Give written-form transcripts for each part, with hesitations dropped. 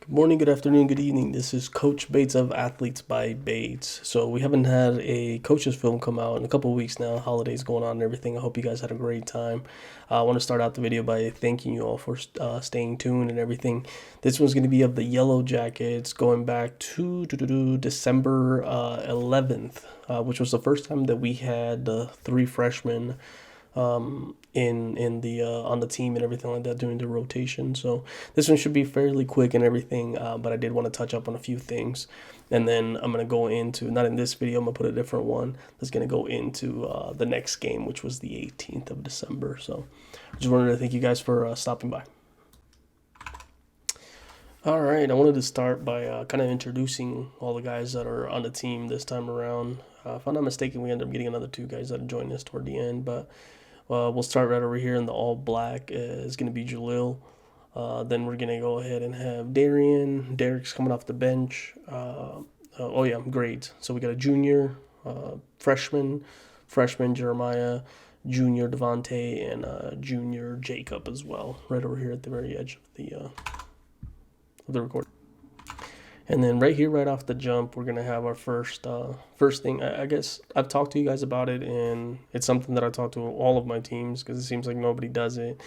Good morning, good afternoon, good evening. This is Coach Bates of Athletes by Bates. So we haven't had a coach's film come out in a couple of weeks now. Holidays going on and everything. I hope you guys had a great time. I want to start out the video by thanking you all for staying tuned and everything. This one's going to be of the Yellow Jackets going back to December 11th, which was the first time that we had the three freshmen in the on the team and everything like that during the rotation. So this one should be fairly quick and everything, but I did want to touch up on a few things, and then I'm gonna go into, not in this video, I'm gonna put a different one that's gonna go into the next game, which was the 18th of December. So I just wanted to thank you guys for stopping by. All right, I wanted to start by kind of introducing all the guys that are on the team this time around. If I'm not mistaken, we ended up getting another two guys that joined us toward the end, but we'll start right over here in the all black. Is going to be Jalile. Then we're going to go ahead and have Darion. Derrick's coming off the bench. Oh, yeah, grades. So we got a junior, freshman Jeremiah, junior Devontey, and junior Jacob as well, right over here at the very edge of the record. And then right here, right off the jump, we're gonna have our first thing. I guess I've talked to you guys about it, and it's something that I talk to all of my teams because it seems like nobody does it.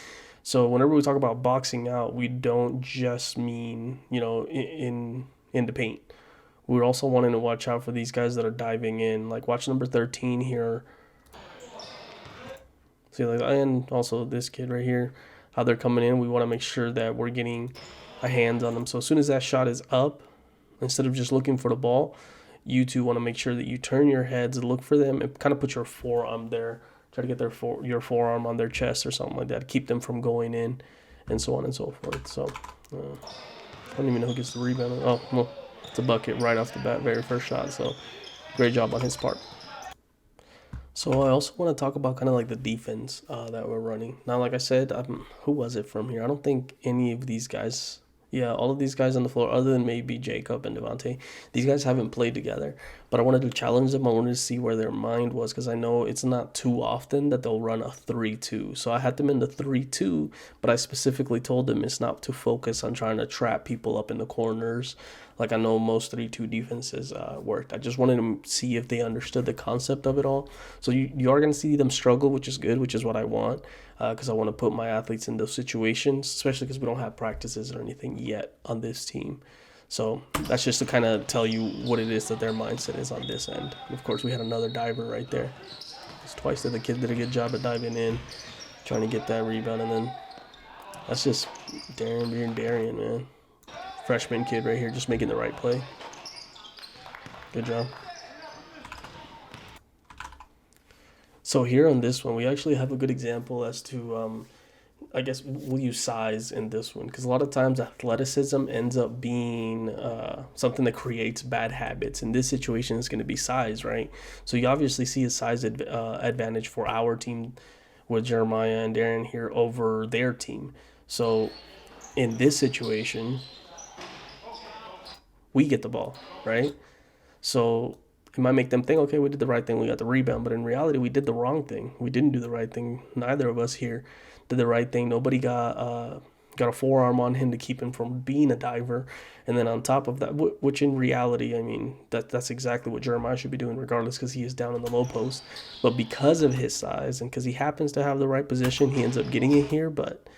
So whenever we talk about boxing out, we don't just mean in the paint. We're also wanting to watch out for these guys that are diving in. Like watch number 13 here. See, like, and also this kid right here, how they're coming in. We want to make sure that we're getting a hands on them. So as soon as that shot is up, instead of just looking for the ball, you two want to make sure that you turn your heads, look for them, and kind of put your forearm there. Try to get your forearm on their chest or something like that. Keep them from going in, and so on and so forth. So I don't even know who gets the rebound. Oh, well, it's a bucket right off the bat, very first shot. So great job on his part. So I also want to talk about kind of like the defense that we're running. Now, like I said, who was it from here? I don't think any of these guys. Yeah, all of these guys on the floor, other than maybe Jacob and Devontey, these guys haven't played together. But I wanted to challenge them. I wanted to see where their mind was because I know it's not too often that they'll run a 3-2. So I had them in the 3-2, but I specifically told them it's not to focus on trying to trap people up in the corners like I know most 3-2 defenses worked. I just wanted to see if they understood the concept of it all. So you are going to see them struggle, which is good, which is what I want, because I want to put my athletes in those situations, especially because we don't have practices or anything yet on this team. So that's just to kind of tell you what it is that their mindset is on this end. And of course, we had another diver right there. It's twice that the kid did a good job at diving in, trying to get that rebound, and then that's just Darion, man. Freshman kid right here, just making the right play. Good job. So here on this one, we actually have a good example as to, I guess we'll use size in this one, because a lot of times athleticism ends up being something that creates bad habits. In this situation, it's going to be size, right? So you obviously see a size advantage for our team with Jeremiah and Darion here over their team. So in this situation, we get the ball, right? So it might make them think, okay, we did the right thing, we got the rebound, but in reality, we did the wrong thing. We didn't do the right thing. Neither of us here did the right thing. Nobody got a forearm on him to keep him from being a diver. And then on top of that, which in reality, I mean, that's exactly what Jeremiah should be doing regardless, because he is down in the low post. But because of his size and because he happens to have the right position, he ends up getting it here. But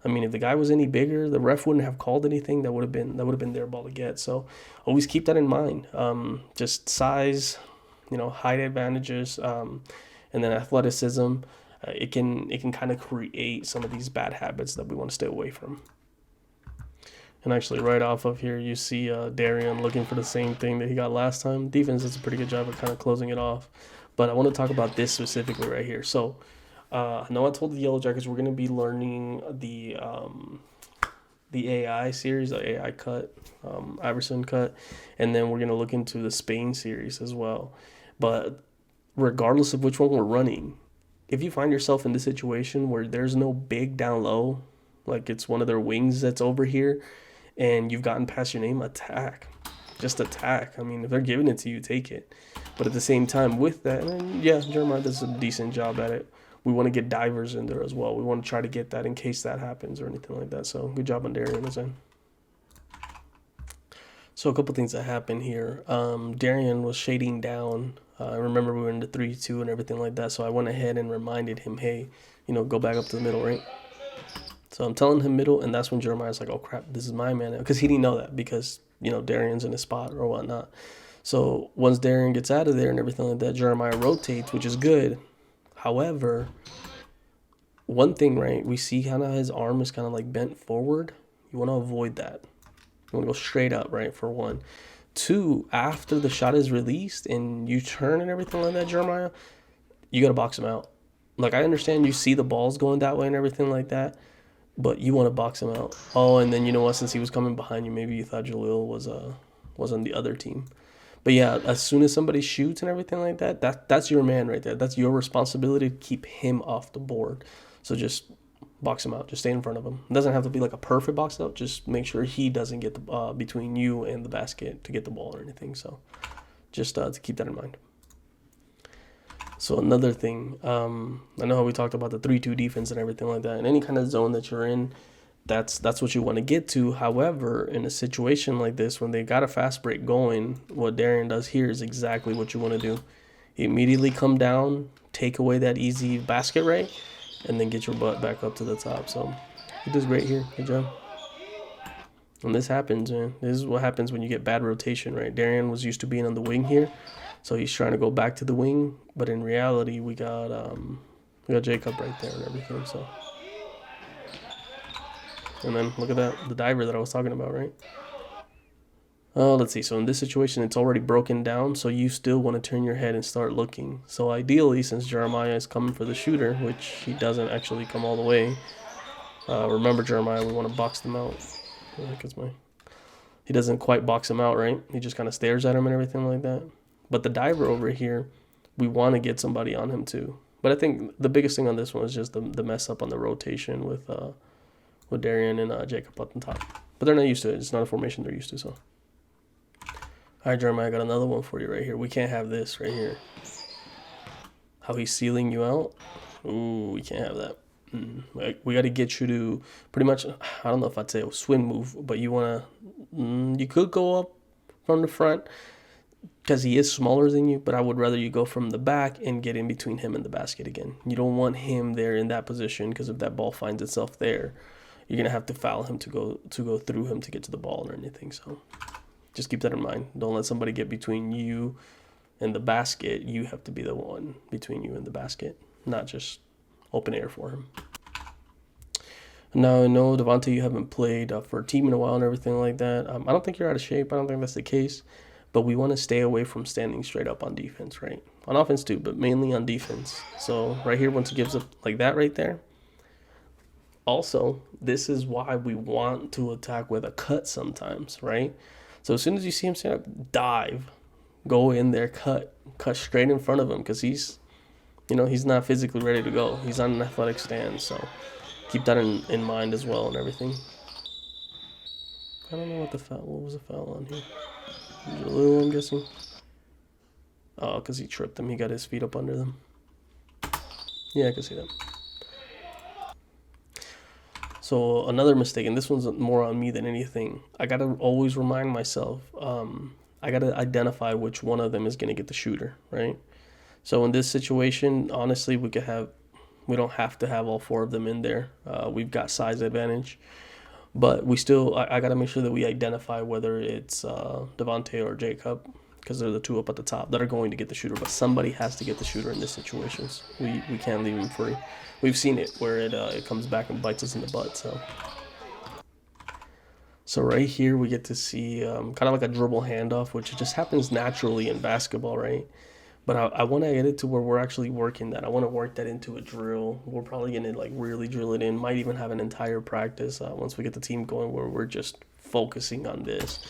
I mean, if the guy was any bigger, the ref wouldn't have called anything. That would have been their ball to get. So always keep that in mind. Just size, height advantages, and then athleticism. It can kind of create some of these bad habits that we want to stay away from. And actually, right off of here, you see Darion looking for the same thing that he got last time. Defense does a pretty good job of kind of closing it off. But I want to talk about this specifically right here. So I know I told the Yellow Jackets we're going to be learning the AI series, the AI cut, Iverson cut, and then we're going to look into the Spain series as well. But regardless of which one we're running, if you find yourself in this situation where there's no big down low, like it's one of their wings that's over here, and you've gotten past your name, attack. Just attack. I mean, if they're giving it to you, take it. But at the same time, with that, and yeah, Jeremiah does a decent job at it. We want to get divers in there as well. We want to try to get that in case that happens or anything like that. So good job on Darion. So a couple things that happened here. Darion was shading down. I remember we were in the 3-2 and everything like that. So I went ahead and reminded him, hey, go back up to the middle, right? So I'm telling him middle, and that's when Jeremiah's like, oh crap, this is my man. Because he didn't know that because, Darion's in his spot or whatnot. So once Darion gets out of there and everything like that, Jeremiah rotates, which is good. However, one thing, right, we see kind of his arm is kind of like bent forward. You want to avoid that. You want to go straight up, right, for one. Two, after the shot is released and you turn and everything like that, Jeremiah, you got to box him out. Like, I understand you see the balls going that way and everything like that, but you want to box him out. Oh, and then you know what? Since he was coming behind you, maybe you thought Jalile was on the other team. But yeah, as soon as somebody shoots and everything like that, that's your man right there. That's your responsibility to keep him off the board. So just box him out. Just stay in front of him. It doesn't have to be like a perfect box out. Just make sure he doesn't get the between you and the basket to get the ball or anything. So just to keep that in mind. So another thing, I know how we talked about the 3-2 defense and everything like that. In any kind of zone that you're in, that's what you want to get to. However, in a situation like this, when they got a fast break going, what Darion does here is exactly what you want to do. Immediately come down, take away that easy basket, right? And then get your butt back up to the top. So he does great here. Good job. And this happens, man. This is what happens when you get bad rotation, right? Darion was used to being on the wing here, so he's trying to go back to the wing. But in reality, we got Jacob right there and everything. So, and then look at that, the diver that I was talking about, right? Let's see. So in this situation, it's already broken down, so you still want to turn your head and start looking. So ideally, since Jeremiah is coming for the shooter, which he doesn't actually come all the way, remember Jeremiah, we want to box them out. He doesn't quite box him out, right? He just kind of stares at him and everything like that. But the diver over here, we want to get somebody on him too. But I think the biggest thing on this one is just the mess up on the rotation with Darion and Jacob up on top. But they're not used to it. It's not a formation they're used to, so. All right, Jeremiah, I got another one for you right here. We can't have this right here. How he's sealing you out. Ooh, we can't have that. We got to get you to pretty much, I don't know if I'd say a swing move, but you want to, you could go up from the front because he is smaller than you, but I would rather you go from the back and get in between him and the basket again. You don't want him there in that position because if that ball finds itself there, you're going to have to foul him to go through him to get to the ball or anything, so. Just keep that in mind. Don't let somebody get between you and the basket. You have to be the one between you and the basket, not just open air for him. Now, I know, Devontey, you haven't played for a team in a while and everything like that. I don't think you're out of shape. I don't think that's the case. But we want to stay away from standing straight up on defense, right? On offense too, but mainly on defense. So right here, once it gives up like that right there. Also, this is why we want to attack with a cut sometimes, right? So as soon as you see him stand up, dive, go in there, cut straight in front of him because he's not physically ready to go. He's on an athletic stand, so keep that in mind as well and everything. I don't know what was the foul on here? Jalile, I'm guessing. Oh, because he tripped him. He got his feet up under them. Yeah, I can see that. So another mistake, and this one's more on me than anything. I got to always remind myself, I got to identify which one of them is going to get the shooter, right? So in this situation, honestly, we don't have to have all four of them in there. We've got size advantage. But I got to make sure that we identify whether it's Devontey or Jacob, because they're the two up at the top that are going to get the shooter. But somebody has to get the shooter in this situation. We can't leave him free. We've seen it where it comes back and bites us in the butt. So right here we get to see kind of like a dribble handoff, which just happens naturally in basketball, right? But I want to get it to where we're actually working that. I want to work that into a drill. We're probably going to like really drill it in. Might even have an entire practice once we get the team going where we're just focusing on this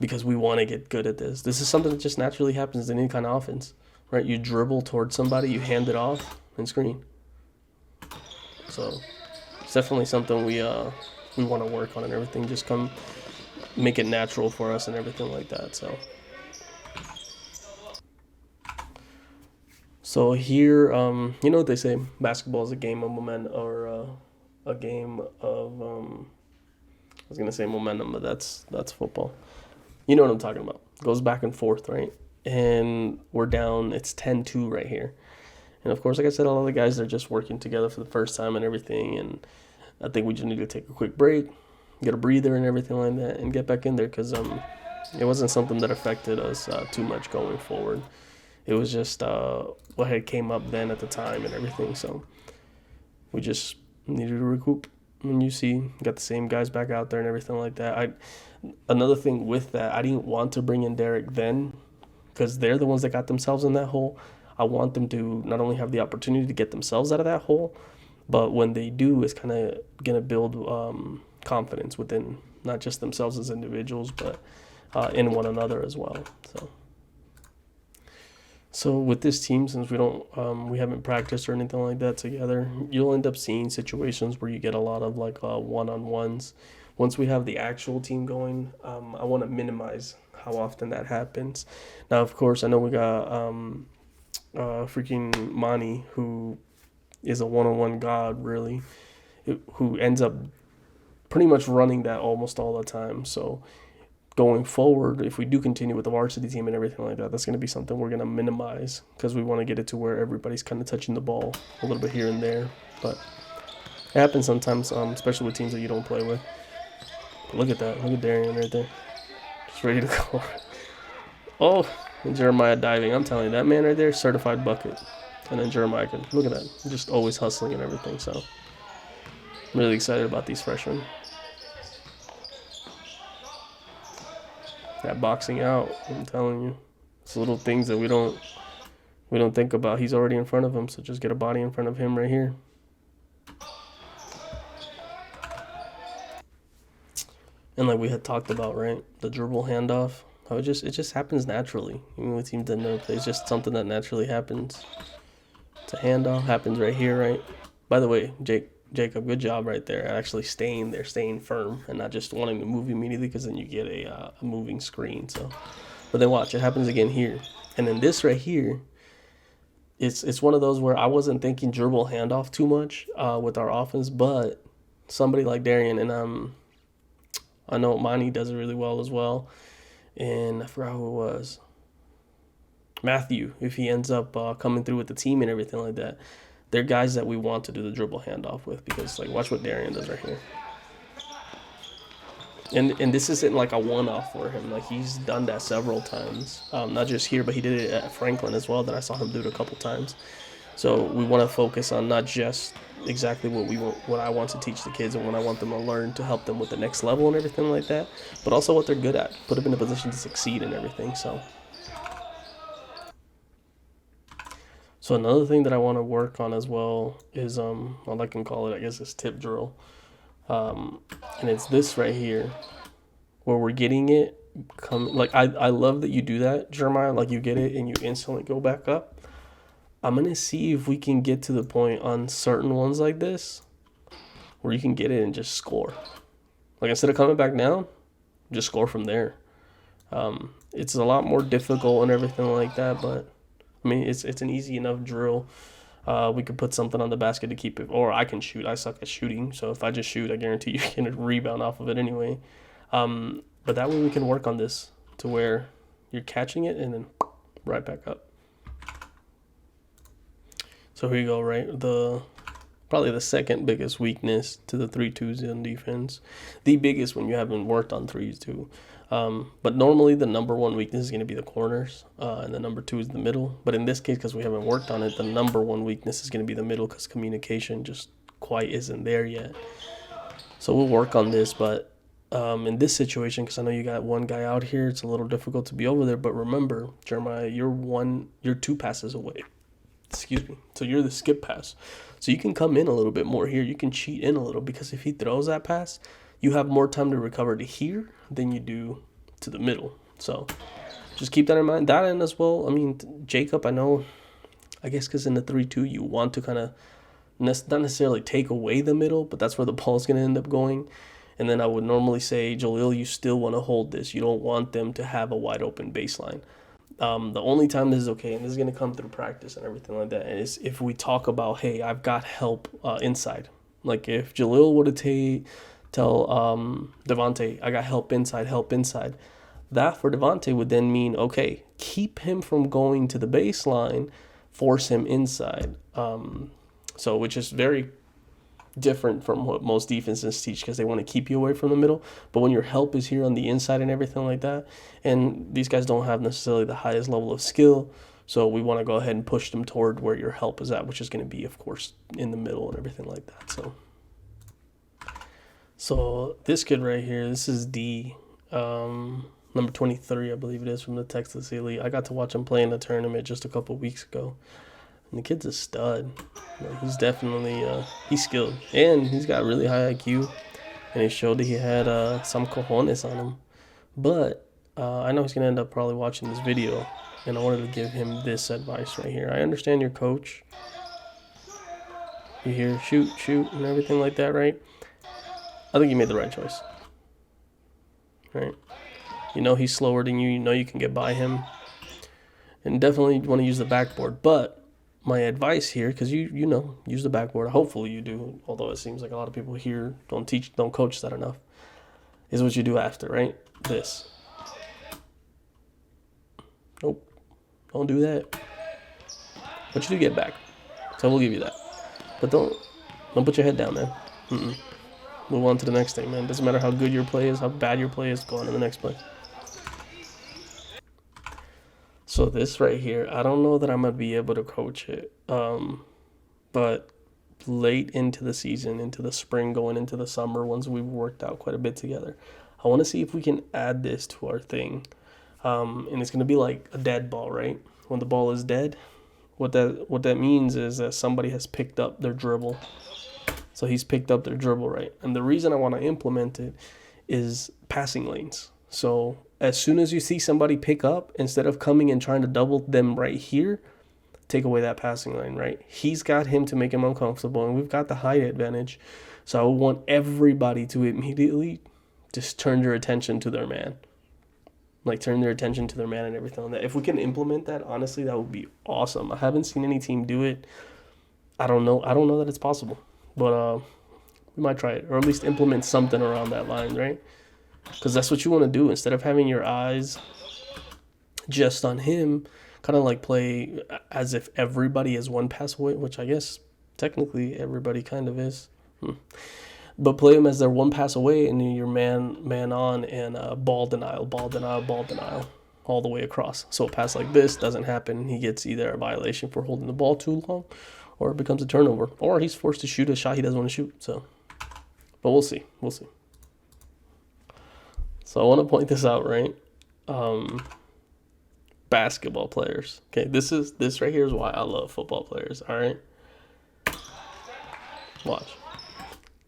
because we want to get good at this. This is something that just naturally happens in any kind of offense, right? You dribble towards somebody, you hand it off, and screen. So it's definitely something we want to work on and everything. Just make it natural for us and everything like that. So here, you know what they say, basketball is a game of momentum, or a game of, I was going to say momentum, but that's football. You know what I'm talking about. Goes back and forth, right? And we're down. It's 10-2 right here. And of course, like I said, all the guys are just working together for the first time and everything. And I think we just need to take a quick break, get a breather and everything like that, and get back in there because it wasn't something that affected us too much going forward. It was just what had came up then at the time and everything. So we just needed to recoup. And you see, got the same guys back out there and everything like that. Another thing with that, I didn't want to bring in Derrick then because they're the ones that got themselves in that hole. I want them to not only have the opportunity to get themselves out of that hole, but when they do, it's kind of going to build confidence within not just themselves as individuals, but in one another as well. So with this team, since we haven't practiced or anything like that together, you'll end up seeing situations where you get a lot of like one-on-ones. Once we have the actual team going, I want to minimize how often that happens. Now, of course, I know we got freaking Mani, who is a one-on-one god, really, who ends up pretty much running that almost all the time. So going forward, if we do continue with the varsity team and everything like that, that's going to be something we're going to minimize because we want to get it to where everybody's kind of touching the ball a little bit here and there. But it happens sometimes, especially with teams that you don't play with. But look at that. Look at Darion right there. Just ready to go. Oh, and Jeremiah diving. I'm telling you, that man right there, certified bucket. And then Jeremiah can, look at that. Just always hustling and everything. So I'm really excited about these freshmen. That boxing out, I'm telling you. It's little things that we don't think about. He's already in front of him, so just get a body in front of him right here. And like we had talked about, right? The dribble handoff. How it just happens naturally. Even with teams that never play, it's just something that naturally happens. It's a handoff, happens right here, right? By the way, Jacob, good job right there. Actually staying there, staying firm, and not just wanting to move immediately because then you get a moving screen. So, but then watch, it happens again here, and then this right here. It's one of those where I wasn't thinking dribble handoff too much with our offense, but somebody like Darion and I know Mani does it really well as well, and I forgot who it was. Matthew, if he ends up coming through with the team and everything like that. They're guys that we want to do the dribble handoff with because, like, watch what Darion does right here. And this isn't like a one-off for him. Like, he's done that several times. Not just here, but he did it at Franklin as well that I saw him do it a couple times. So we want to focus on not just exactly what I want to teach the kids and what I want them to learn to help them with the next level and everything like that, but also what they're good at. Put them in a position to succeed and everything, so... So another thing that I want to work on as well is all I can call it, I guess, is tip drill. And it's this right here where we're getting it like I love that you do that, Jeremiah, like you get it and you instantly go back up. I'm going to see if we can get to the point on certain ones like this where you can get it and just score. Like instead of coming back down, just score from there. It's a lot more difficult and everything like that, but I mean, it's an easy enough drill. We could put something on the basket to keep it, or I can shoot. I suck at shooting, so if I just shoot, I guarantee you can rebound off of it anyway. But that way we can work on this to where you're catching it and then right back up. So here you go, right? Probably the second biggest weakness to the 3-2s in defense. The biggest when you haven't worked on 3s too. But normally the number one weakness is going to be the corners, and the number 2 is the middle. But in this case, because we haven't worked on it, the number one weakness is going to be the middle because communication just quite isn't there yet. So we'll work on this, but in this situation, because I know you got one guy out here, it's a little difficult to be over there. But remember, Jeremiah, you're 2 passes away. Excuse me. So you're the skip pass. So you can come in a little bit more here. You can cheat in a little because if he throws that pass, you have more time to recover to here than you do to the middle. So just keep that in mind. That end as well. I mean, Jacob, I guess because in the 3-2, you want to kind of not necessarily take away the middle, but that's where the ball is going to end up going. And then I would normally say, Jalile, you still want to hold this. You don't want them to have a wide open baseline. The only time this is okay, and this is going to come through practice and everything like that, is if we talk about, hey, I've got help inside. Like if Jalil would have tell Devontey, I got help inside, That for Devontey would then mean, okay, keep him from going to the baseline, force him inside. So which is very different from what most defenses teach, because they want to keep you away from the middle. But when your help is here on the inside and everything like that, and these guys don't have necessarily the highest level of skill, so we want to go ahead and push them toward where your help is at, which is going to be, of course, in the middle and everything like that. So this kid right here, this is D, number 23, I believe it is, from the Texas Elite. I got to watch him play in a tournament just a couple weeks ago. And the kid's a stud. He's definitely, he's skilled. And he's got really high IQ. And he showed that he had some cojones on him. But I know he's going to end up probably watching this video. And I wanted to give him this advice right here. I understand your coach. You hear shoot, and everything like that, right? I think you made the right choice. Right? You know he's slower than you. You know you can get by him. And definitely want to use the backboard. But my advice here, because you know, use the backboard. Hopefully you do. Although it seems like a lot of people here don't coach that enough. Is what you do after, right? This. Nope. Don't do that. But you do get back. So we'll give you that. But don't put your head down, man. Move on to the next thing, man. Doesn't matter how good your play is, how bad your play is, go on to the next play. So this right here, I don't know that I'm going to be able to coach it. But late into the season, into the spring, going into the summer, once we've worked out quite a bit together, I want to see if we can add this to our thing. And it's going to be like a dead ball, right? When the ball is dead, what that means is that somebody has picked up their dribble. So he's picked up their dribble, right? And the reason I want to implement it is passing lanes. So as soon as you see somebody pick up, instead of coming and trying to double them right here, take away that passing lane, right? He's got him to make him uncomfortable, and we've got the height advantage. So I want everybody to immediately just turn their attention to their man. Like, turn their attention to their man and everything like that. If we can implement that, honestly, that would be awesome. I haven't seen any team do it. I don't know that it's possible. But we might try it, or at least implement something around that line, right? Because that's what you want to do. Instead of having your eyes just on him, kind of like play as if everybody is one pass away, which I guess technically everybody kind of is. But play them as they're one pass away, and you're man on, and ball denial, all the way across. So a pass like this doesn't happen. He gets either a violation for holding the ball too long, or it becomes a turnover, or he's forced to shoot a shot he doesn't want to shoot. So, but we'll see. So I want to point this out, right? Basketball players. Okay, this right here is why I love football players. All right, watch.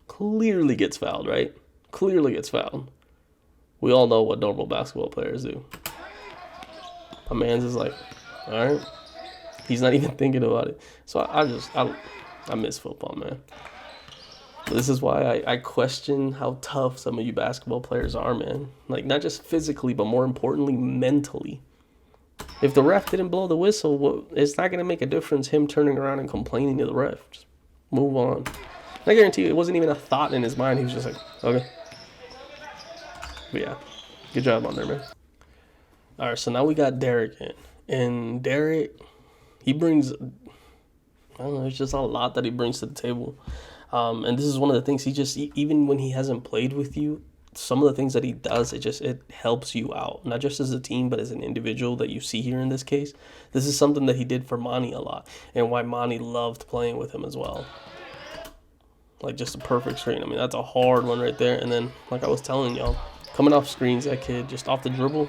Clearly gets fouled, right? Clearly gets fouled. We all know what normal basketball players do. My man's is like, all right. He's not even thinking about it. So I miss football, man. This is why I question how tough some of you basketball players are, man. Like, not just physically, but more importantly, mentally. If the ref didn't blow the whistle, it's not going to make a difference him turning around and complaining to the ref. Just move on. I guarantee you, it wasn't even a thought in his mind. He was just like, okay. But yeah, good job on there, man. All right, so now we got Derrick in. And Derrick, he brings, I don't know, it's just a lot that he brings to the table. And this is one of the things he just, even when he hasn't played with you, some of the things that he does, it helps you out. Not just as a team, but as an individual that you see here in this case. This is something that he did for Monty a lot, and why Monty loved playing with him as well. Like, just a perfect screen. I mean, that's a hard one right there. And then, like I was telling y'all, coming off screens, that kid, just off the dribble.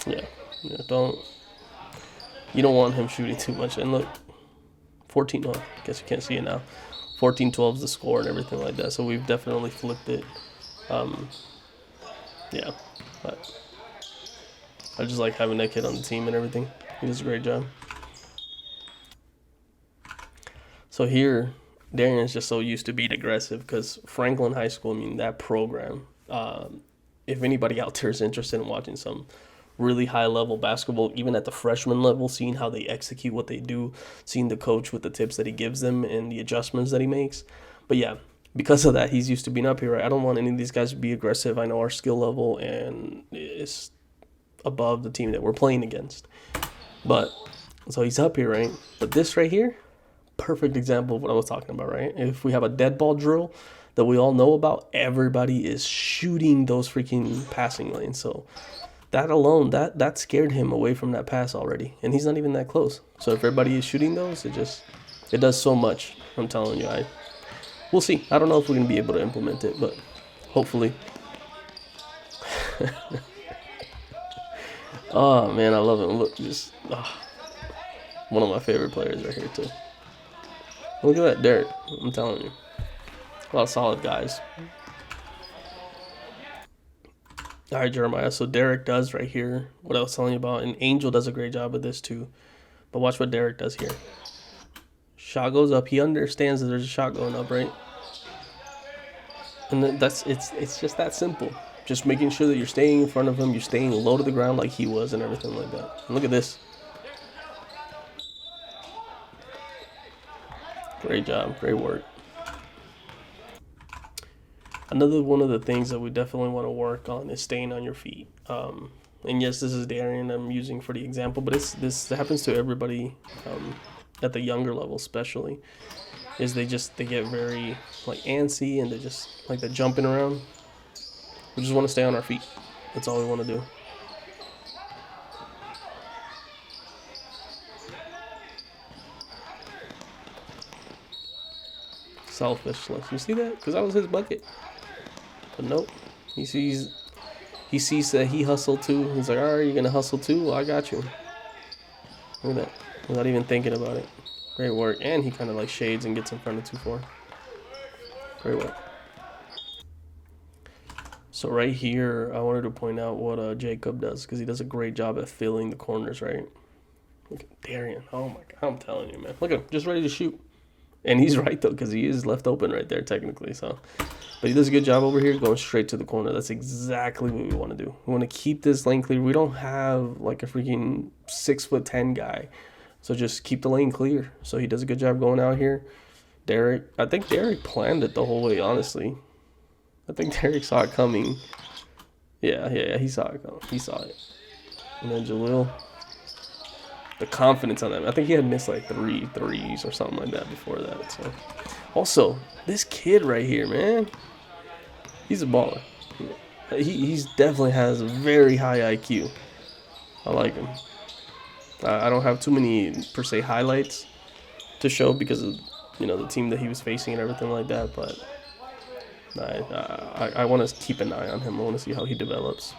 Yeah, you don't want him shooting too much. And look, 14, well, I guess you can't see it now. 14-12 is the score and everything like that. So we've definitely flipped it. Yeah, but I just like having that kid on the team and everything. He does a great job. So here, Darion's just so used to being aggressive because Franklin High School, I mean, that program, if anybody out there is interested in watching some really high-level basketball, even at the freshman level, seeing how they execute what they do, seeing the coach with the tips that he gives them and the adjustments that he makes. But yeah, because of that, he's used to being up here, right? I don't want any of these guys to be aggressive. I know our skill level, and it's above the team that we're playing against. But so he's up here, right? But this right here, perfect example of what I was talking about, right? If we have a dead ball drill that we all know about, everybody is shooting those freaking passing lanes. So that alone, that scared him away from that pass already, and he's not even that close. So if everybody is shooting those, it does so much. I'm telling you, we'll see. I don't know if we're gonna be able to implement it, but hopefully. Oh man, I love him. Look, just one of my favorite players right here too. Look at that, Derrick. I'm telling you, a lot of solid guys. All right, Jeremiah. So Derrick does right here what I was telling you about, and Angel does a great job with this too. But watch what Derrick does here. Shot goes up. He understands that there's a shot going up, right? And then it's just that simple. Just making sure that you're staying in front of him, you're staying low to the ground like he was, and everything like that. And look at this. Great job. Great work. Another one of the things that we definitely want to work on is staying on your feet. And yes, this is Darion I'm using for the example, but this happens to everybody at the younger level especially, is they get very like antsy, and they just like the jumping around. We just want to stay on our feet. That's all we want to do. Selfishness. You see that? Because that was his bucket. But nope. He sees that he hustled too. He's like, all right, you're going to hustle too? Well, I got you. Look at that. Without even thinking about it. Great work. And he kind of like shades and gets in front of 2-4. Great work. So right here, I wanted to point out what Jacob does, because he does a great job at filling the corners, right? Look at Darion. Oh my God, I'm telling you, man. Look at him, just ready to shoot. And he's right though, because he is left open right there technically. So, but he does a good job over here going straight to the corner. That's exactly what we want to do. We want to keep this lane clear. We don't have like a freaking 6'10" guy, so just keep the lane clear. So he does a good job going out here. Derrick, I think Derrick planned it the whole way, honestly. I think Derrick saw it coming. Yeah, he saw it coming. He saw it. And then Jalile, the confidence on that. I think he had missed like 3 threes or something like that before that. So, also, this kid right here, man, he's a baller. He's definitely has a very high IQ. I like him. I don't have too many per se highlights to show because of the team that he was facing and everything like that, but I want to keep an eye on him. I want to see how he develops.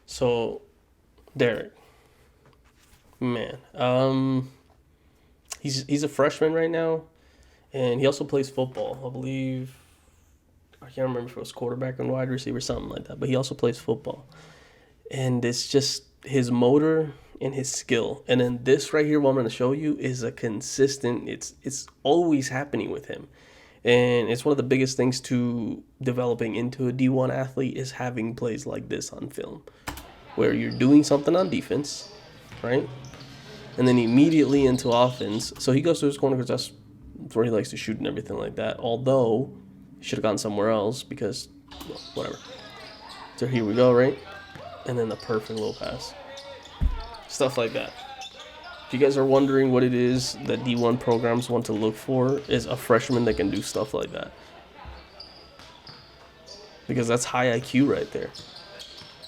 So, Derrick, man, he's a freshman right now, and he also plays football. I believe, I can't remember if it was quarterback and wide receiver, something like that. But he also plays football, and it's just his motor and his skill. And then this right here, what I'm going to show you, is a consistent. It's always happening with him, and it's one of the biggest things to developing into a D1 athlete is having plays like this on film, where you're doing something on defense, right? And then immediately into offense. So he goes to his corner because that's where he likes to shoot and everything like that. Although, he should have gone somewhere else because, well, whatever. So here we go, right? And then the perfect little pass. Stuff like that. If you guys are wondering what it is that D1 programs want to look for, is a freshman that can do stuff like that. Because that's high IQ right there.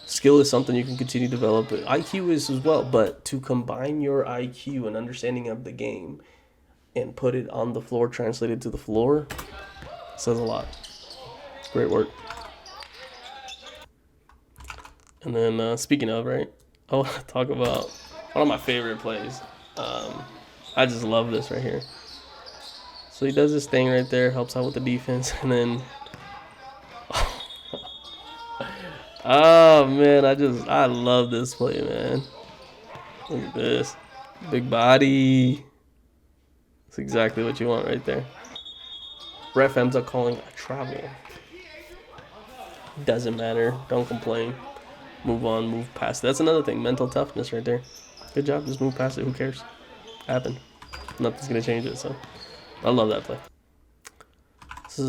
Skill is something you can continue to develop. IQ is as well, but to combine your IQ and understanding of the game and put it on the floor, translated to the floor, says a lot. Great work. And then speaking of, right, I want to talk about one of my favorite plays. I just love this right here. So he does this thing right there, helps out with the defense, and then oh man, I love this play, man. Look at this. Big body. That's exactly what you want right there. Ref ends up calling a travel. Doesn't matter. Don't complain. Move on, move past it. That's another thing. Mental toughness right there. Good job. Just move past it. Who cares? Happened. Nothing's going to change it, so I love that play. This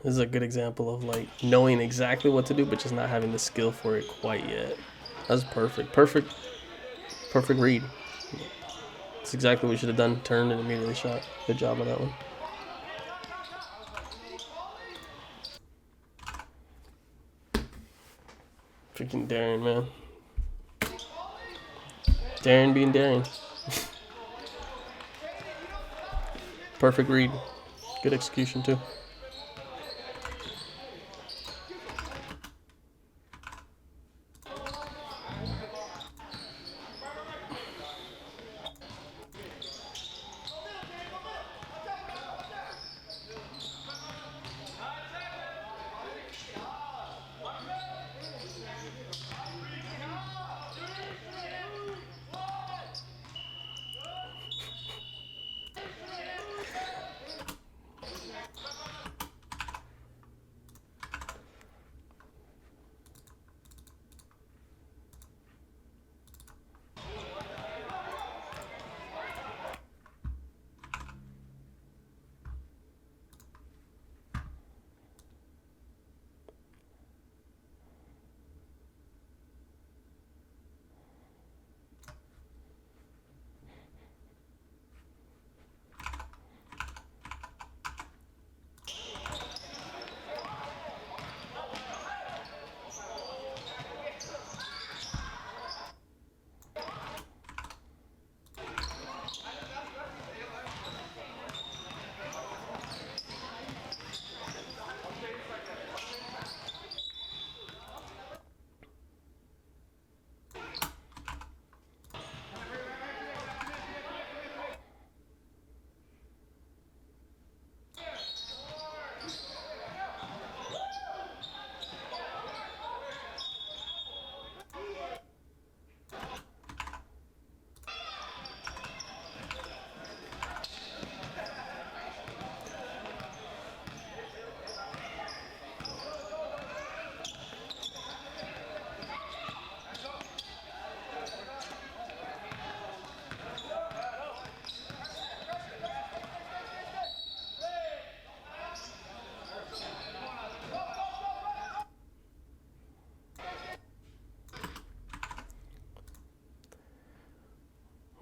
is a good example of like knowing exactly what to do, but just not having the skill for it quite yet. That's perfect. Perfect read. That's exactly what we should have done. Turned and immediately shot. Good job on that one. Freaking Darion, man. Darion being Darion. Perfect read. Good execution, too.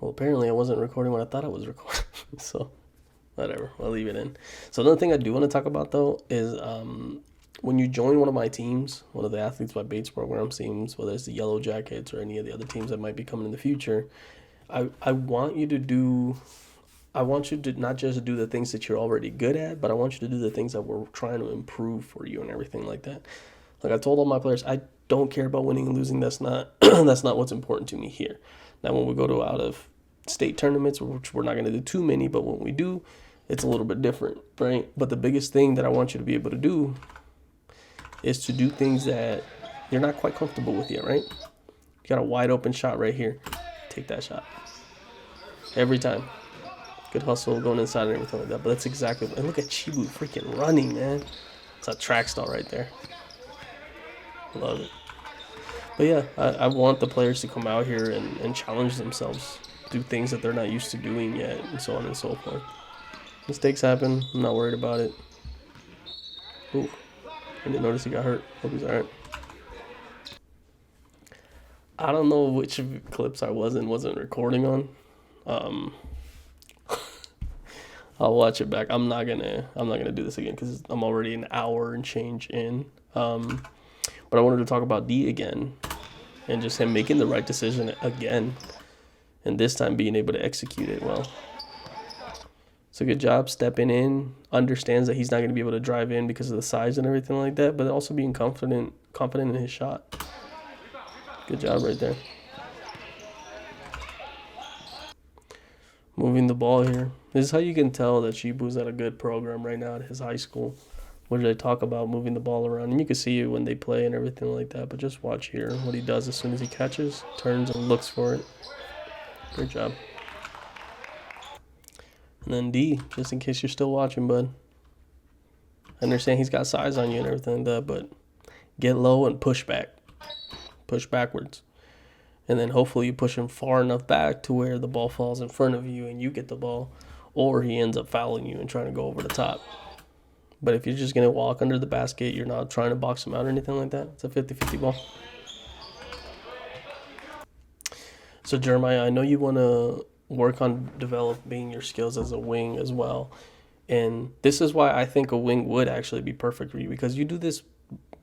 Well, apparently I wasn't recording what I thought I was recording. So, whatever. I'll leave it in. So, another thing I do want to talk about, though, is when you join one of my teams, one of the Athletes by Bates program teams, whether it's the Yellow Jackets or any of the other teams that might be coming in the future, I want you to not just do the things that you're already good at, but I want you to do the things that we're trying to improve for you and everything like that. Like I told all my players, I don't care about winning and losing. That's not that's not what's important to me here. Now, when we go to out of state tournaments, which we're not going to do too many, but when we do, it's a little bit different, right? But the biggest thing that I want you to be able to do is to do things that you're not quite comfortable with yet, right? You got a wide open shot right here. Take that shot. Every time. Good hustle, going inside and everything like that. But that's exactly, and look at Chibu freaking running, man. It's a track star right there. Love it. But yeah, I want the players to come out here and challenge themselves, do things that they're not used to doing yet, and so on and so forth. Mistakes happen. I'm not worried about it. Ooh, I didn't notice he got hurt. Hope he's alright. I don't know which clips I wasn't recording on. I'll watch it back. I'm not gonna do this again because I'm already an hour and change in. But I wanted to talk about D again, and just him making the right decision again, and this time being able to execute it well. It's a good job stepping in, understands that he's not going to be able to drive in because of the size and everything like that, but also being confident in his shot. Good job right there. Moving the ball here. This is how you can tell that Chibu's at a good program right now at his high school, where they talk about moving the ball around. And you can see it when they play and everything like that, but just watch here what he does as soon as he catches, turns and looks for it. Great job. And then D, just in case you're still watching, bud. I understand he's got size on you and everything like that, but get low and push back. Push backwards. And then hopefully you push him far enough back to where the ball falls in front of you and you get the ball, or he ends up fouling you and trying to go over the top. But if you're just going to walk under the basket, you're not trying to box him out or anything like that. It's a 50-50 ball. So, Jeremiah, I know you want to work on developing your skills as a wing as well. And this is why I think a wing would actually be perfect for you, because you do this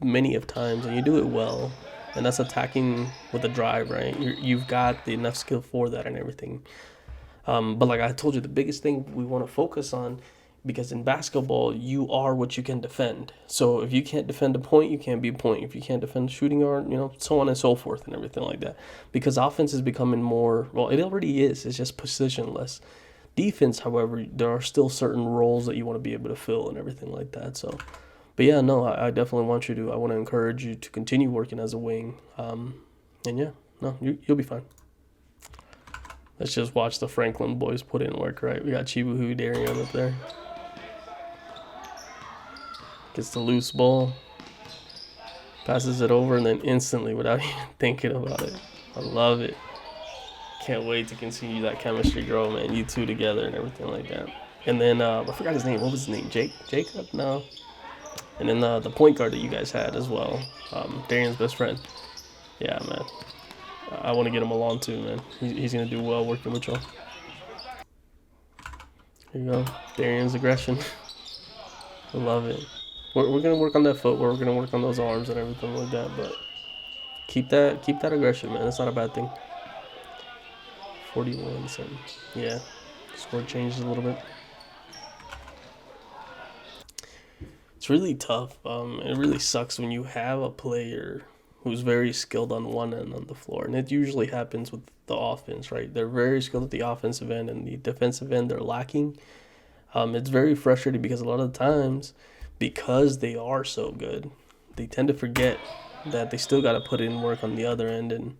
many of times and you do it well. And that's attacking with a drive, right? You've got the enough skill for that and everything. But like I told you, the biggest thing we want to focus on, because in basketball, you are what you can defend. So if you can't defend a point, you can't be a point. If you can't defend a shooting guard, so on and so forth and everything like that. Because offense is becoming more, well, it already is. It's just positionless. Defense, however, there are still certain roles that you want to be able to fill and everything like that. So, but yeah, no, I definitely I want to encourage you to continue working as a wing. And yeah, no, you'll be fine. Let's just watch the Franklin boys put in work, right? We got Chibu Darion up there. Gets the loose ball. Passes it over and then instantly, without even thinking about it. I love it. Can't wait to continue that chemistry grow, man. You two together and everything like that. And then, I forgot his name. What was his name? Jacob? No. And then the point guard that you guys had as well. Darion's best friend. Yeah, man. I want to get him along too, man. He's going to do well working with y'all. Here you go. Darion's aggression. I love it. We're going to work on that footwork. We're going to work on those arms and everything like that. But keep that aggression, man. That's not a bad thing. 41 something. Yeah. Score changes a little bit. It's really tough. It really sucks when you have a player who's very skilled on one end on the floor. And it usually happens with the offense, right? They're very skilled at the offensive end, and the defensive end they're lacking. It's very frustrating because a lot of the times, because they are so good, they tend to forget that they still got to put in work on the other end. And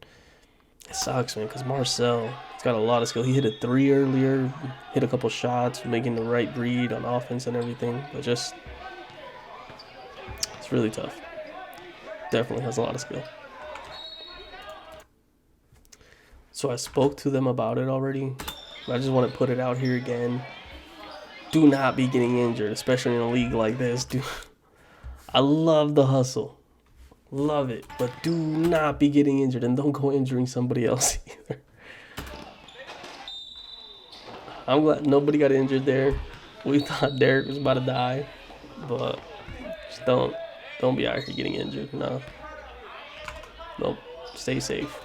it sucks, man, because Marcel, he's got a lot of skill. He hit a 3 earlier, hit a couple shots, making the right read on offense and everything. But just, it's really tough. Definitely has a lot of skill. So I spoke to them about it already. I just want to put it out here again. Do not be getting injured, especially in a league like this. I love the hustle. Love it. But do not be getting injured, and don't go injuring somebody else either. I'm glad nobody got injured there. We thought Derrick was about to die. But just don't be out here getting injured. No. Nope. Stay safe.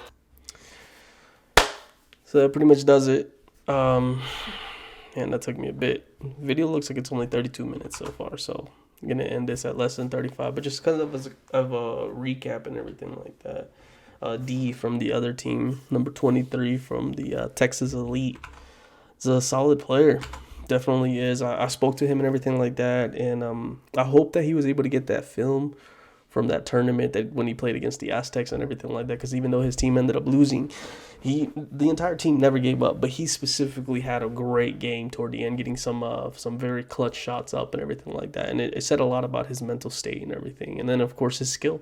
So that pretty much does it. And that took me a bit. Video looks like it's only 32 minutes so far, so I'm going to end this at less than 35. But just kind of a recap and everything like that. D from the other team, number 23 from the Texas Elite. He's a solid player. Definitely is. I spoke to him and everything like that, and I hope that he was able to get that film from that tournament that when he played against the Aztecs and everything like that, because even though his team ended up losing, the entire team never gave up, but he specifically had a great game toward the end, getting some very clutch shots up and everything like that, and it said a lot about his mental state and everything, and then of course his skill.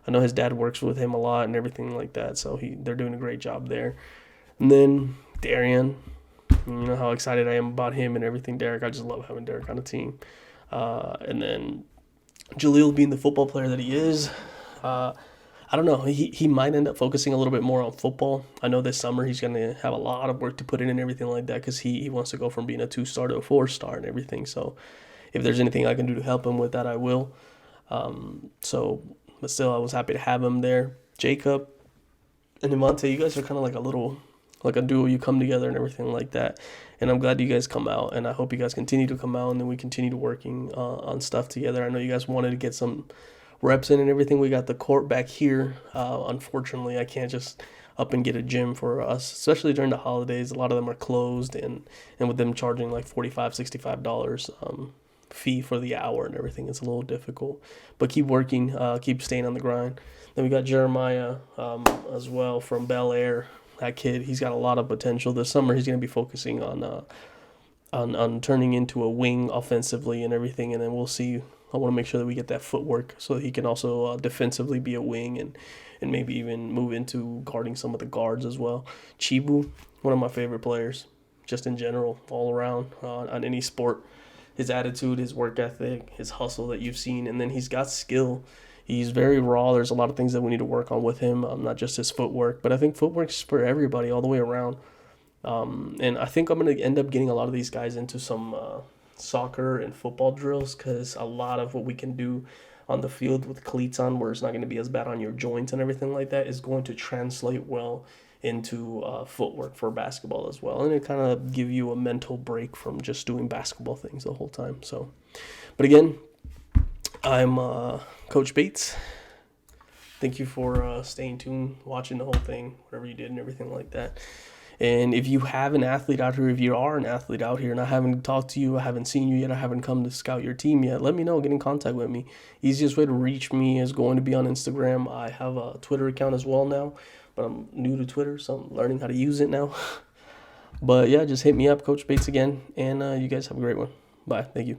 I know his dad works with him a lot and everything like that, so they're doing a great job there. And then Darion. You know how excited I am about him and everything. Derrick, I just love having Derrick on the team. And then Jalile being the football player that he is. I don't know. He might end up focusing a little bit more on football. I know this summer he's going to have a lot of work to put in and everything like that, because he wants to go from being a 2-star to a 4-star and everything. So if there's anything I can do to help him with that, I will. But still, I was happy to have him there. Jacob and Devontey, you guys are kind of like a duo. You come together and everything like that, and I'm glad you guys come out, and I hope you guys continue to come out, and then we continue to working on stuff together. I know you guys wanted to get some reps in and everything. We got the court back here. Unfortunately, I can't just up and get a gym for us, especially during the holidays. A lot of them are closed, and with them charging like $45-$65 fee for the hour and everything, it's a little difficult. But keep working, keep staying on the grind. Then we got Jeremiah as well from Bel Air. That kid, he's got a lot of potential. This summer, he's going to be focusing on turning into a wing offensively and everything, and then we'll see. I want to make sure that we get that footwork so that he can also defensively be a wing and maybe even move into guarding some of the guards as well. Chibu, one of my favorite players, just in general, all around on any sport. his attitude, his work ethic, his hustle that you've seen, and then he's got skill. He's very raw. There's a lot of things that we need to work on with him, not just his footwork, but I think footwork's for everybody all the way around. And I think I'm going to end up getting a lot of these guys into some soccer and football drills, because a lot of what we can do on the field with cleats on, where it's not going to be as bad on your joints and everything like that, is going to translate well into footwork for basketball as well. And it kind of give you a mental break from just doing basketball things the whole time. So, but again, I'm Coach Bates. Thank you for staying tuned, watching the whole thing, whatever you did and everything like that. And if you have an athlete out here, if you are an athlete out here and I haven't talked to you, I haven't seen you yet, I haven't come to scout your team yet, let me know. Get in contact with me. Easiest way to reach me is going to be on Instagram. I have a Twitter account as well now, but I'm new to Twitter, so I'm learning how to use it now. But yeah, just hit me up, Coach Bates again, and you guys have a great one. Bye. Thank you.